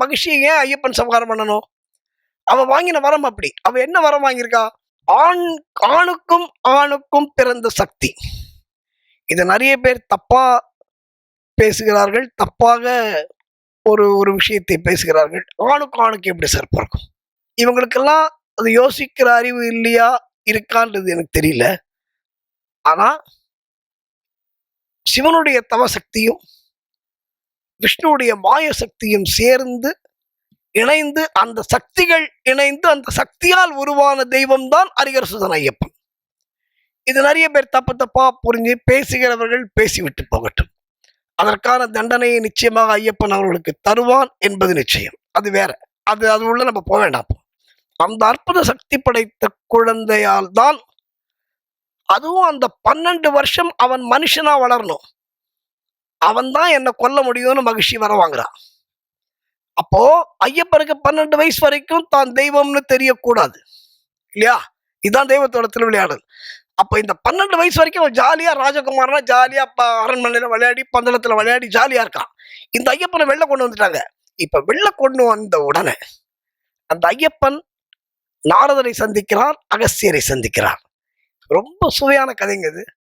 மகிழ்ச்சியை ஏன் ஐயப்பன் சம்ஹாரம் பண்ணணும்? அவ வாங்கின வரம் அப்படி. அவ என்ன வரம் வாங்கியிருக்கா? ஆணுக்கும் ஆணுக்கும் பிறந்த சக்தி. இத நிறைய பேர் தப்பா பேசுகிறார்கள். தப்பாக ஒரு விஷயத்தை பேசுகிறார்கள். ஆணுக்கு ஆணுக்கு எப்படி சார் பிறக்கும்? இவங்களுக்கெல்லாம் அது யோசிக்கிற அறிவு இல்லையா, இருக்கான்றது எனக்கு தெரியல. ஆனா சிவனுடைய தவசக்தியும் விஷ்ணுவுடைய மாய சக்தியும் சேர்ந்து இணைந்து, அந்த சக்திகள் இணைந்து, அந்த சக்தியால் உருவான தெய்வம் தான் அரிகரசுதன் ஐயப்பன். இது நிறைய பேர் தப்பா புரிஞ்சு பேசுகிறவர்கள் பேசிவிட்டு போகட்டும். அதற்கான தண்டனையை நிச்சயமாக ஐயப்பன் அவர்களுக்கு தருவான் என்பது நிச்சயம். அது வேற. அது உள்ள நம்ம போக வேண்டாம். அந்த அற்புத சக்தி படைத்த குழந்தையால் தான், அதுவும் அந்த 12 வருஷம் அவன் மனுஷனா வளரணும். அவன் தான் என்னை கொல்ல முடியும்னு மகிழ்ச்சி வர வாங்குறான். அப்போ ஐயப்பனுக்கு 12 வயசு வரைக்கும் தான் தெய்வம்னு தெரியக்கூடாது இல்லையா? இதுதான் தெய்வத்தோட திருவிளையாடல். அப்ப இந்த 12 வயசு வரைக்கும் அவன் ஜாலியா ராஜகுமாரனா ஜாலியா அரண்மனையில விளையாடி, பந்தளத்துல விளையாடி ஜாலியா இருக்கான். இந்த ஐயப்பனை வெளில கொண்டு வந்துட்டாங்க. இப்ப வெளில கொண்டு வந்த உடனே அந்த ஐயப்பன் நாரதரை சந்திக்கிறார், அகஸ்தியரை சந்திக்கிறார். ரொம்ப சுவையான கதைங்க இது.